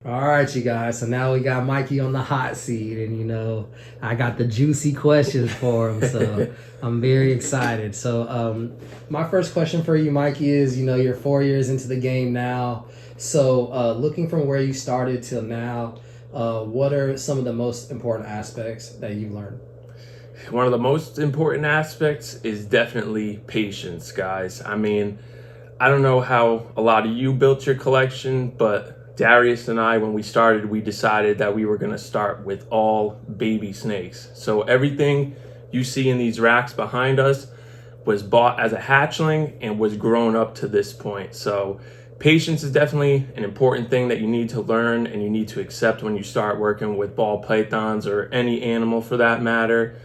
All right, you guys. So now we got Mikey on the hot seat, and I got the juicy questions for him. So I'm very excited. So my first question for you, Mikey, is you're 4 years into the game now. So looking from where you started till now, what are some of the most important aspects that you've learned? One of the most important aspects is definitely patience, guys. I mean, I don't know how a lot of you built your collection, but Darius and I, when we started, we decided that we were going to start with all baby snakes. So everything you see in these racks behind us was bought as a hatchling and was grown up to this point. So patience is definitely an important thing that you need to learn and you need to accept when you start working with ball pythons or any animal for that matter.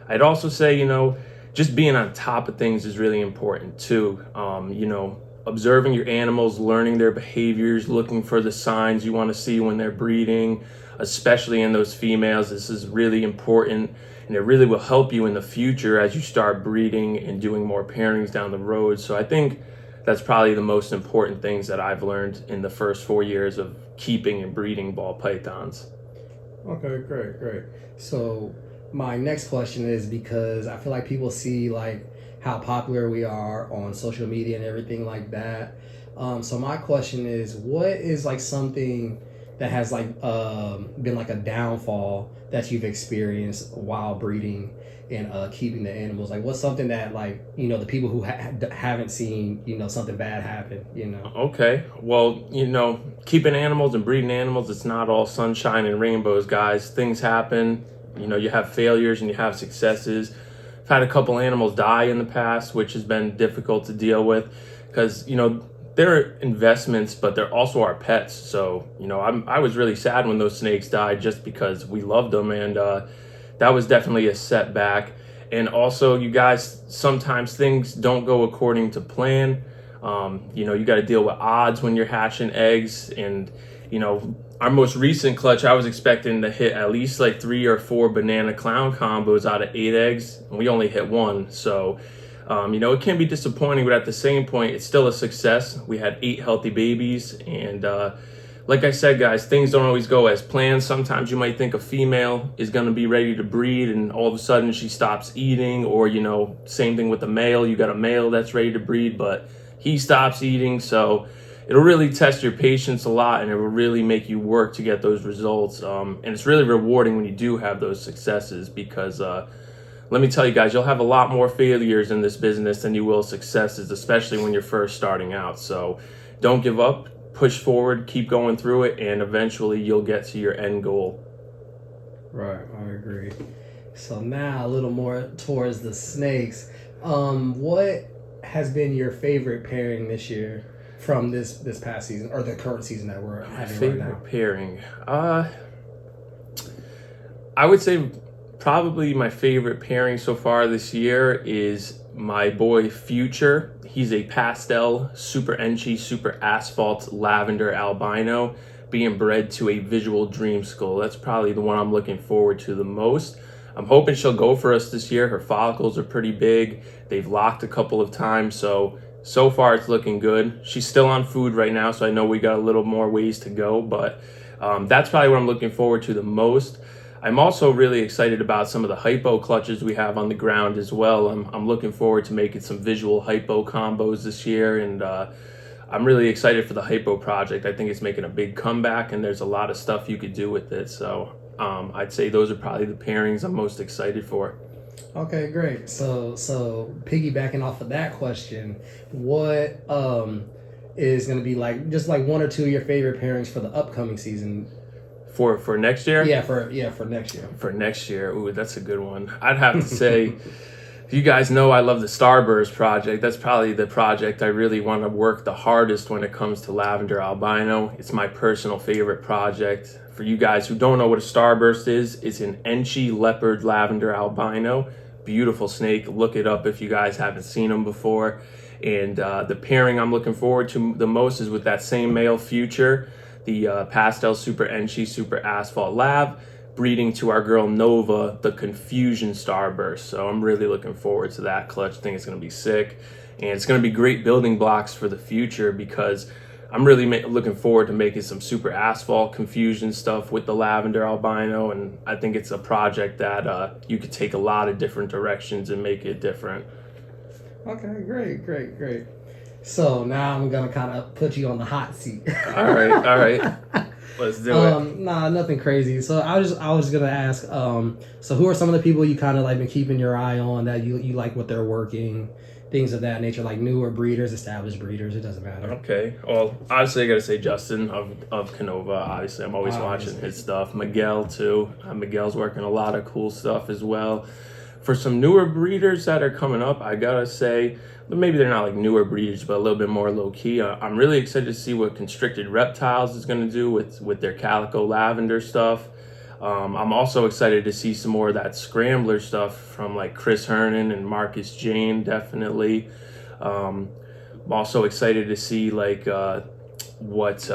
I'd also say, just being on top of things is really important too. Observing your animals, learning their behaviors, looking for the signs you want to see when they're breeding, especially in those females. This is really important and it really will help you in the future as you start breeding and doing more pairings down the road. So I think that's probably the most important things that I've learned in the first 4 years of keeping and breeding ball pythons. Okay, great, great. So my next question is because I feel like people see like how popular we are on social media and everything like that. So my question is, what is like something that has like been like a downfall that you've experienced while breeding and keeping the animals? Like, what's something that like the people who haven't seen something bad happen? Okay, well, keeping animals and breeding animals, it's not all sunshine and rainbows, guys. Things happen. You have failures and you have successes. I've had a couple animals die in the past, which has been difficult to deal with because, they're investments, but they're also our pets. So, I was really sad when those snakes died just because we loved them. And that was definitely a setback. And also, you guys, sometimes things don't go according to plan. You got to deal with odds when you're hatching eggs. And, our most recent clutch, I was expecting to hit at least like 3 or 4 banana clown combos out of 8 eggs, and we only hit 1. So, it can be disappointing, but at the same point, it's still a success. We had 8 healthy babies, and like I said, guys, things don't always go as planned. Sometimes you might think a female is going to be ready to breed, and all of a sudden she stops eating, or, same thing with the male. You got a male that's ready to breed, but he stops eating, so it'll really test your patience a lot and it will really make you work to get those results. And it's really rewarding when you do have those successes because let me tell you guys, you'll have a lot more failures in this business than you will successes, especially when you're first starting out. So don't give up, push forward, keep going through it, and eventually you'll get to your end goal. Right, I agree. So now a little more towards the snakes. What has been your favorite pairing this year? From this past season or the current season that we're having right now? Favorite pairing. I would say probably my favorite pairing so far this year is my boy Future. He's a pastel, super enchy, super asphalt lavender albino being bred to a visual dream skull. That's probably the one I'm looking forward to the most. I'm hoping she'll go for us this year. Her follicles are pretty big. They've locked a couple of times, so far it's looking good. She's still on food right now, so I know we got a little more ways to go, but that's probably what I'm looking forward to the most. I'm also really excited about some of the hypo clutches we have on the ground as well. I'm looking forward to making some visual hypo combos this year, and I'm really excited for the hypo project. I think it's making a big comeback, and there's a lot of stuff you could do with it. So I'd say those are probably the pairings I'm most excited for. Okay, great. So piggybacking off of that question, what is going to be like just like 1 or 2 of your favorite pairings for the upcoming season? For next year? Yeah, for next year. For next year, ooh, that's a good one. I'd have to say, you guys know I love the Starburst project. That's probably the project I really want to work the hardest when it comes to lavender albino. It's my personal favorite project. For you guys who don't know what a Starburst is, it's an enchy leopard lavender albino. Beautiful snake. Look it up if you guys haven't seen them before. And the pairing I'm looking forward to the most is with that same male Future, the pastel super enchy, super asphalt lab, breeding to our girl Nova, the Confusion Starburst. So I'm really looking forward to that clutch. I think it's going to be sick. And it's going to be great building blocks for the future because I'm really looking forward to making some super asphalt confusion stuff with the lavender albino, and I think it's a project that you could take a lot of different directions and make it different. Okay, great. So now I'm gonna kind of put you on the hot seat. All right. Let's do it. Nah, nothing crazy. So I was gonna ask. So who are some of the people you kind of like been keeping your eye on that you like what they're working, things of that nature, like newer breeders, established breeders. It doesn't matter. Okay. Well, obviously I gotta say Justin of Canova. Obviously, I'm always watching his stuff. Miguel too. Miguel's working a lot of cool stuff as well. For some newer breeders that are coming up, I gotta say, maybe they're not like newer breeders, but a little bit more low key. I'm really excited to see what Constricted Reptiles is gonna do with their calico lavender stuff. I'm also excited to see some more of that scrambler stuff from like Chris Hernan and Marcus Jane, definitely. I'm also excited to see like what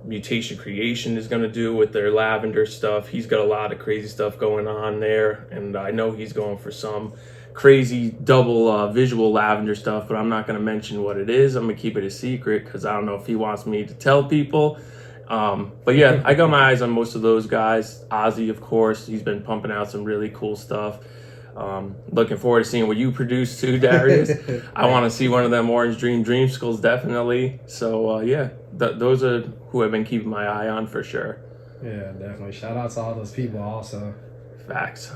Mutation Creation is going to do with their lavender stuff. He's got a lot of crazy stuff going on there, and I know he's going for some crazy double visual lavender stuff, but I'm not going to mention what it is. I'm going to keep it a secret because I don't know if he wants me to tell people. But yeah, I got my eyes on most of those guys. Ozzy, of course, he's been pumping out some really cool stuff. Looking forward to seeing what you produce too, Darius. I want to see one of them Orange Dream Skulls, definitely. So yeah, those are who I've been keeping my eye on for sure. Yeah, definitely. Shout out to all those people also. Facts.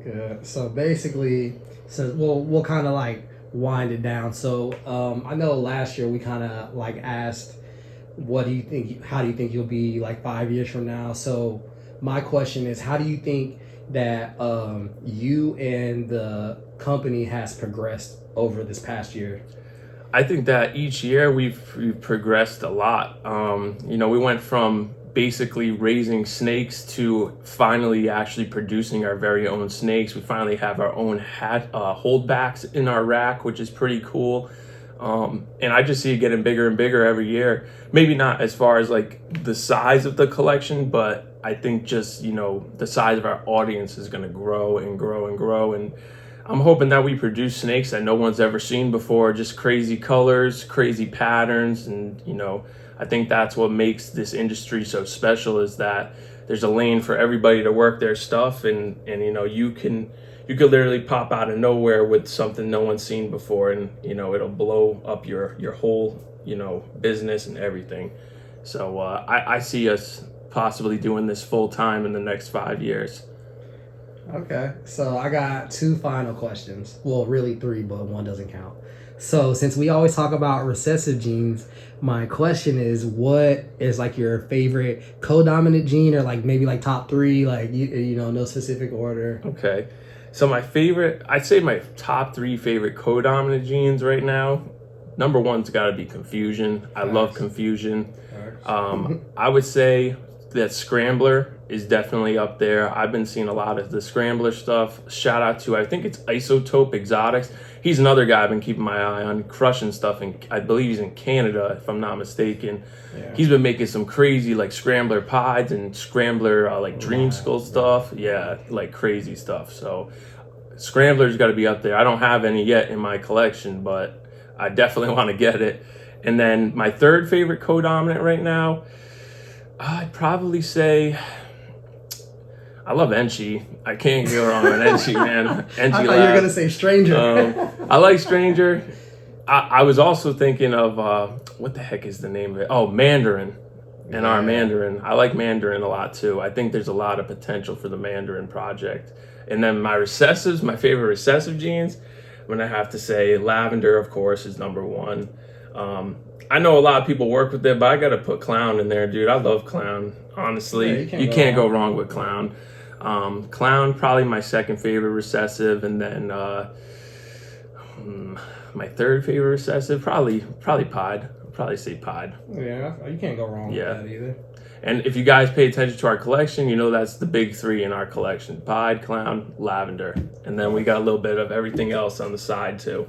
Good. So basically, we'll kind of like wind it down. So I know last year we kind of like asked, what do you think? How do you think you'll be like 5 years from now? So my question is, how do you think that you and the company has progressed over this past year? I think that each year we've progressed a lot. We went from basically raising snakes to finally actually producing our very own snakes. We finally have our own holdbacks in our rack, which is pretty cool. And I just see it getting bigger and bigger every year. Maybe not as far as like the size of the collection, but I think just, the size of our audience is going to grow and grow and grow. And I'm hoping that we produce snakes that no one's ever seen before, just crazy colors, crazy patterns. And, I think that's what makes this industry so special, is that there's a lane for everybody to work their stuff. And you could literally pop out of nowhere with something no one's seen before, and it'll blow up your whole business and everything. So I see us possibly doing this full time in the next 5 years. Okay, so I got two final questions. Well, really three, but one doesn't count. So since we always talk about recessive genes, my question is, what is like your favorite co-dominant gene, or like maybe like top three, like no specific order? Okay. So I'd say my top three favorite co-dominant genes right now, number one's got to be confusion. I love confusion. I would say that Scrambler is definitely up there. I've been seeing a lot of the Scrambler stuff. Shout out to, I think it's Isotope Exotics. He's another guy I've been keeping my eye on, crushing stuff, and I believe he's in Canada, if I'm not mistaken. Yeah. He's been making some crazy like Scrambler pies and Scrambler Dream Skull stuff. Yeah, like crazy stuff. So Scrambler's got to be up there. I don't have any yet in my collection, but I definitely want to get it. And then my third favorite co-dominant right now, I'd probably say, I love Enchi. I can't go wrong with Enchi, man. Enchi I thought you were going to say Stranger. I like Stranger. I was also thinking of, what the heck is the name of it? Oh, Mandarin. And our Mandarin. I like Mandarin a lot too. I think there's a lot of potential for the Mandarin project. And then my favorite recessive genes, I'm going to have to say Lavender, of course, is number one. I know a lot of people work with it, but I got to put Clown in there, dude. I love Clown, honestly. Yeah, you can't go wrong with Clown. Clown, probably my second favorite recessive. And then my third favorite recessive, probably Pod. I'd probably say Pod. Yeah, you can't go wrong with that either. And if you guys pay attention to our collection, that's the big three in our collection: Pied, Clown, Lavender. And then we got a little bit of everything else on the side too.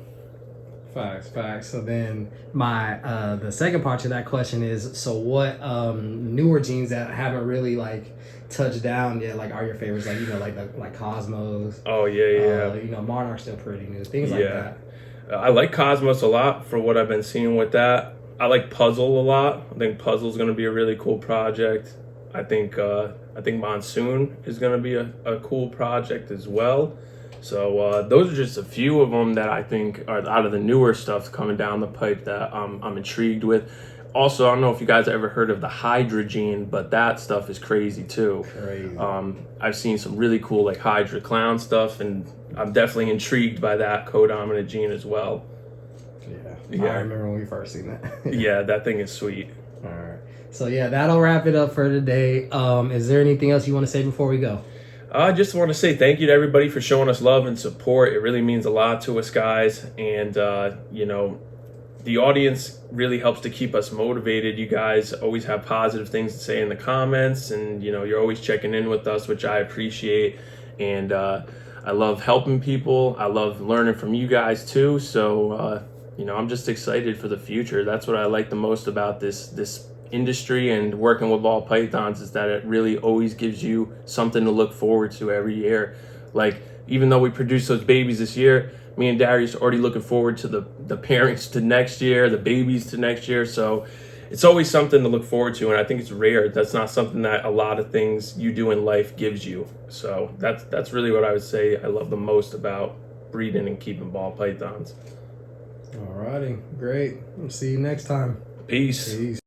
Facts. So then the second part to that question is, so what newer genes that haven't really like touched down yet, like, are your favorites? Like, like Cosmos. Oh yeah. Monarch's still pretty new. Things like that. I like Cosmos a lot for what I've been seeing with that. I like Puzzle a lot. I think Puzzle's going to be a really cool project. I think Monsoon is going to be a cool project as well. So those are just a few of them that I think are out of the newer stuff coming down the pipe that I'm intrigued with. Also, I don't know if you guys have ever heard of the Hydra but that stuff is crazy too. Crazy. I've seen some really cool like Hydra Clown stuff, and I'm definitely intrigued by that codominant gene as well. Yeah, I remember when we first seen that. Yeah, that thing is sweet. All right. So yeah, that'll wrap it up for today. Is there anything else you want to say before we go? I just want to say thank you to everybody for showing us love and support. It really means a lot to us, guys. And, you know, the audience really helps to keep us motivated. You guys always have positive things to say in the comments, and, you know, you're always checking in with us, which I appreciate. And I love helping people. I love learning from you guys, too. So, you know, I'm just excited for the future. That's what I like the most about this industry and working with ball pythons, is that it really always gives you something to look forward to every year. Like, even though we produce those babies this year, me and Darius are already looking forward to the pairings to next year, the babies to next year. So it's always something to look forward to, and I think it's rare. That's not something that a lot of things you do in life gives you. So that's really what I would say I love the most about breeding and keeping ball pythons. Alrighty, great. We'll see you next time. Peace. Peace.